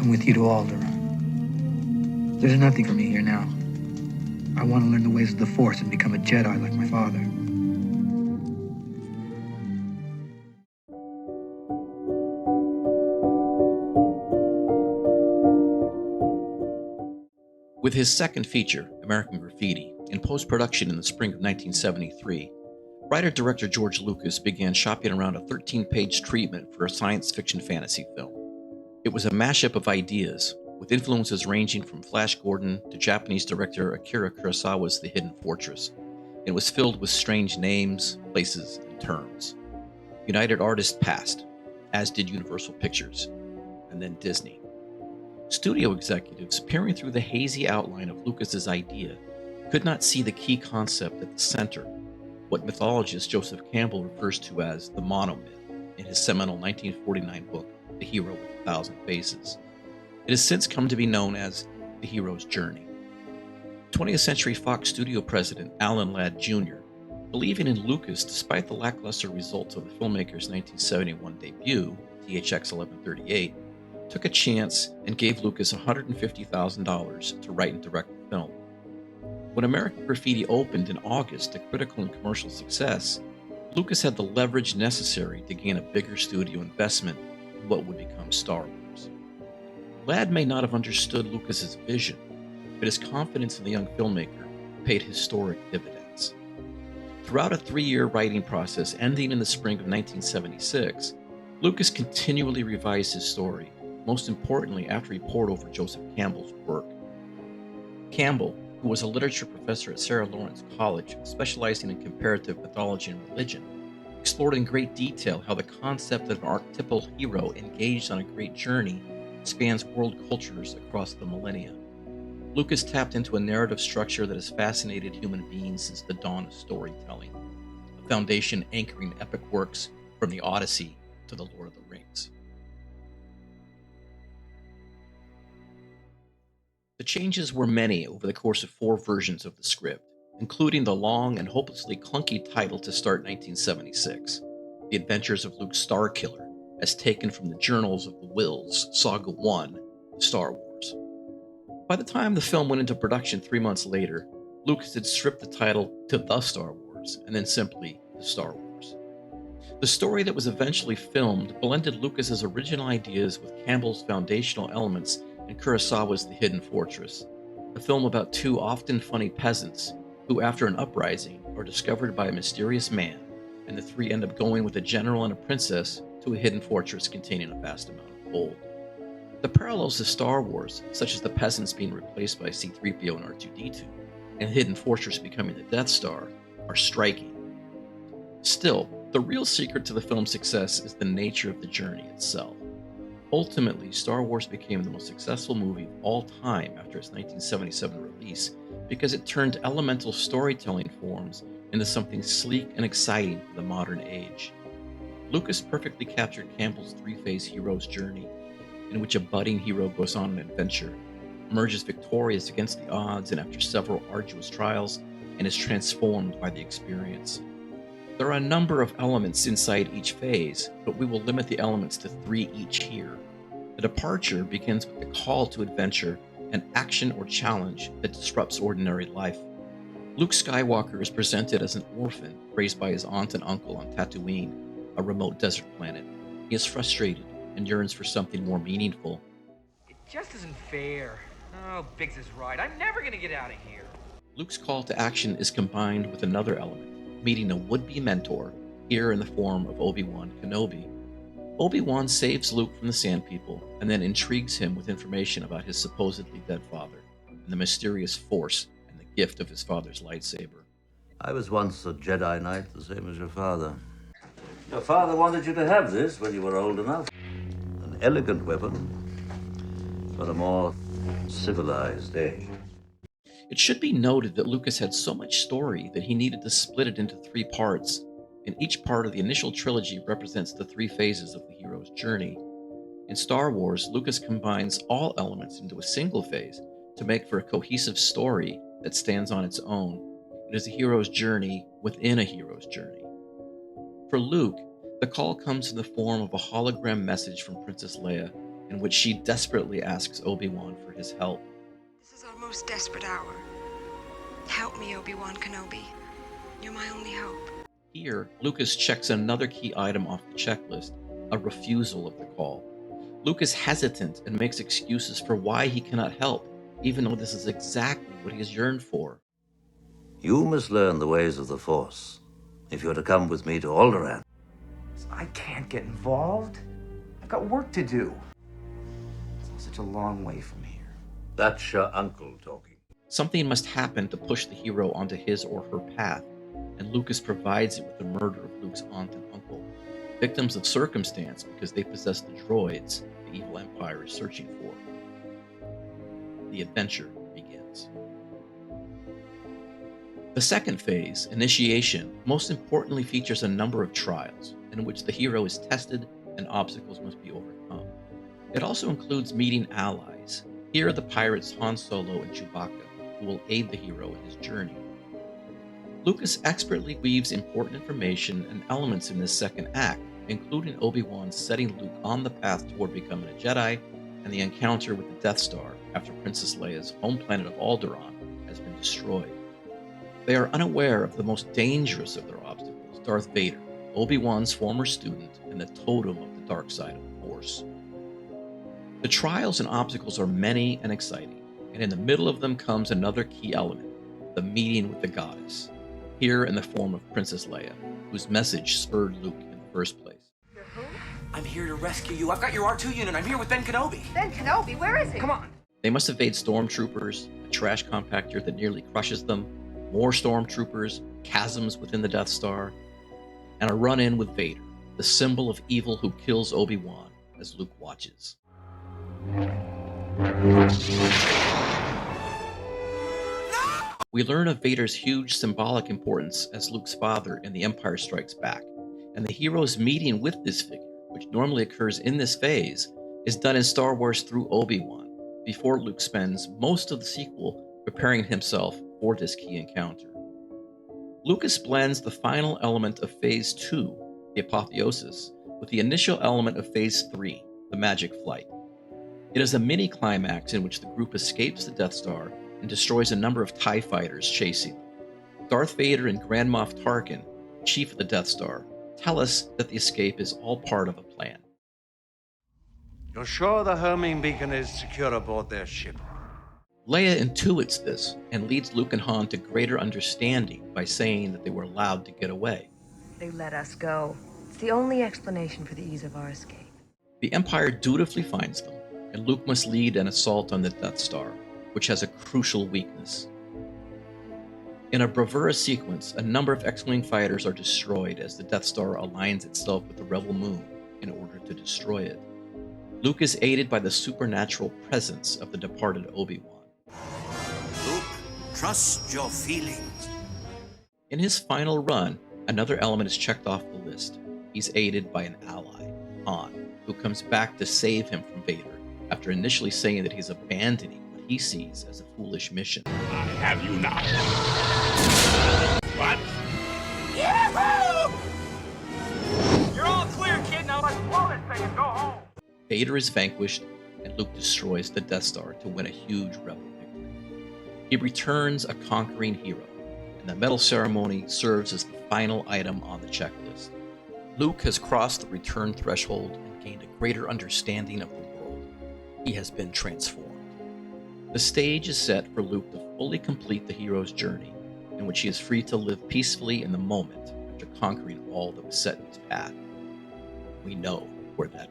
come with you to Alderaan. There's nothing for me here now. I want to learn the ways of the Force and become a Jedi like my father. With his second feature, American Graffiti, in post-production in the spring of 1973, writer-director George Lucas began shopping around a 13-page treatment for a science fiction fantasy film. It was a mashup of ideas, with influences ranging from Flash Gordon to Japanese director Akira Kurosawa's The Hidden Fortress. It was filled with strange names, places, and terms. United Artists passed, as did Universal Pictures, and then Disney. Studio executives, peering through the hazy outline of Lucas's idea, could not see the key concept at the center, what mythologist Joseph Campbell refers to as the monomyth in his seminal 1949 book, The Hero with a Thousand Faces. It has since come to be known as The Hero's Journey. 20th Century Fox studio president Alan Ladd Jr., believing in Lucas despite the lackluster results of the filmmaker's 1971 debut, THX 1138, took a chance and gave Lucas $150,000 to write and direct the film. When American Graffiti opened in August to critical and commercial success, Lucas had the leverage necessary to gain a bigger studio investment in what would become Star Wars. Ladd may not have understood Lucas's vision, but his confidence in the young filmmaker paid historic dividends. Throughout a 3-year writing process ending in the spring of 1976, Lucas continually revised his story, most importantly after he pored over Joseph Campbell's work. Campbell, who was a literature professor at Sarah Lawrence College, specializing in comparative mythology and religion, explored in great detail how the concept of an archetypal hero engaged on a great journey spans world cultures across the millennia. Lucas tapped into a narrative structure that has fascinated human beings since the dawn of storytelling, a foundation anchoring epic works from the Odyssey to the Lord of the Rings. The changes were many over the course of 4 versions of the script, including the long and hopelessly clunky title to start 1976, The Adventures of Luke Starkiller, as taken from the Journals of the Whills, Saga 1, Star Wars. By the time the film went into production 3 months later, Lucas had stripped the title to The Star Wars and then simply The Star Wars. The story that was eventually filmed blended Lucas's original ideas with Campbell's foundational elements and Kurosawa's The Hidden Fortress, a film about 2 often funny peasants who, after an uprising, are discovered by a mysterious man, and the 3 end up going with a general and a princess to a hidden fortress containing a vast amount of gold. The parallels to Star Wars, such as the peasants being replaced by C-3PO and R2-D2, and the hidden fortress becoming the Death Star, are striking. Still, the real secret to the film's success is the nature of the journey itself. Ultimately, Star Wars became the most successful movie of all time after its 1977 release because it turned elemental storytelling forms into something sleek and exciting for the modern age. Lucas perfectly captured Campbell's 3-phase hero's journey, in which a budding hero goes on an adventure, emerges victorious against the odds and after several arduous trials, and is transformed by the experience. There are a number of elements inside each phase, but we will limit the elements to 3 each here. The departure begins with the call to adventure, an action or challenge that disrupts ordinary life. Luke Skywalker is presented as an orphan raised by his aunt and uncle on Tatooine, a remote desert planet. He is frustrated and yearns for something more meaningful. It just isn't fair. Oh, Biggs is right. I'm never gonna get out of here. Luke's call to action is combined with another element, meeting a would-be mentor, here in the form of Obi-Wan Kenobi. Obi-Wan saves Luke from the Sand People and then intrigues him with information about his supposedly dead father and the mysterious Force and the gift of his father's lightsaber. I was once a Jedi Knight, the same as your father. Your father wanted you to have this when you were old enough. An elegant weapon for a more civilized age. It should be noted that Lucas had so much story that he needed to split it into 3 parts, and each part of the initial trilogy represents the 3 phases of the hero's journey. In Star Wars, Lucas combines all elements into a single phase to make for a cohesive story that stands on its own. It is a hero's journey within a hero's journey. For Luke, the call comes in the form of a hologram message from Princess Leia, in which she desperately asks Obi-Wan for his help. This is our most desperate hour. Help me, Obi-Wan Kenobi. You're my only hope. Here, Lucas checks another key item off the checklist, a refusal of the call. Luke is hesitant and makes excuses for why he cannot help, even though this is exactly what he has yearned for. You must learn the ways of the Force if you're to come with me to Alderaan. I can't get involved. I've got work to do. It's such a long way from here. That's your uncle talking. Something must happen to push the hero onto his or her path, and Lucas provides it with the murder of Luke's aunt and uncle, victims of circumstance because they possess the droids the evil Empire is searching for. The adventure begins. The second phase, Initiation, most importantly features a number of trials in which the hero is tested and obstacles must be overcome. It also includes meeting allies. Here are the pirates Han Solo and Chewbacca, who will aid the hero in his journey. Lucas expertly weaves important information and elements in this second act, including Obi-Wan setting Luke on the path toward becoming a Jedi, and the encounter with the Death Star after Princess Leia's home planet of Alderaan has been destroyed. They are unaware of the most dangerous of their obstacles, Darth Vader, Obi-Wan's former student and the totem of the dark side of the Force. The trials and obstacles are many and exciting, and in the middle of them comes another key element, the meeting with the goddess, here in the form of Princess Leia, whose message spurred Luke in the first place. I'm here to rescue you. I've got your R2 unit. I'm here with Ben Kenobi. Ben Kenobi, where is he? Come on. They must evade stormtroopers, a trash compactor that nearly crushes them, more stormtroopers, chasms within the Death Star, and a run-in with Vader, the symbol of evil who kills Obi-Wan as Luke watches. We learn of Vader's huge symbolic importance as Luke's father in The Empire Strikes Back, and the hero's meeting with this figure, which normally occurs in this phase, is done in Star Wars through Obi-Wan, before Luke spends most of the sequel preparing himself for this key encounter. Lucas blends the final element of Phase 2, the apotheosis, with the initial element of Phase 3, the magic flight. It is a mini-climax in which the group escapes the Death Star and destroys a number of TIE fighters chasing them. Darth Vader and Grand Moff Tarkin, chief of the Death Star, tell us that the escape is all part of a plan. You're sure the homing beacon is secure aboard their ship? Leia intuits this and leads Luke and Han to greater understanding by saying that they were allowed to get away. They let us go. It's the only explanation for the ease of our escape. The Empire dutifully finds them, and Luke must lead an assault on the Death Star, which has a crucial weakness. In a bravura sequence, a number of X-Wing fighters are destroyed as the Death Star aligns itself with the Rebel Moon in order to destroy it. Luke is aided by the supernatural presence of the departed Obi-Wan. Luke, trust your feelings. In his final run, another element is checked off the list. He's aided by an ally, Han, who comes back to save him from Vader after initially saying that he's abandoning what he sees as a foolish mission. I have you now. What? Yahoo! You're all clear, kid. Now let's blow this thing and go home. Vader is vanquished, and Luke destroys the Death Star to win a huge rebel victory. He returns a conquering hero, and the medal ceremony serves as the final item on the checklist. Luke has crossed the return threshold and gained a greater understanding of the world. He has been transformed. The stage is set for Luke to fully complete the hero's journey, in which he is free to live peacefully in the moment after conquering all that was set in his path. We know where that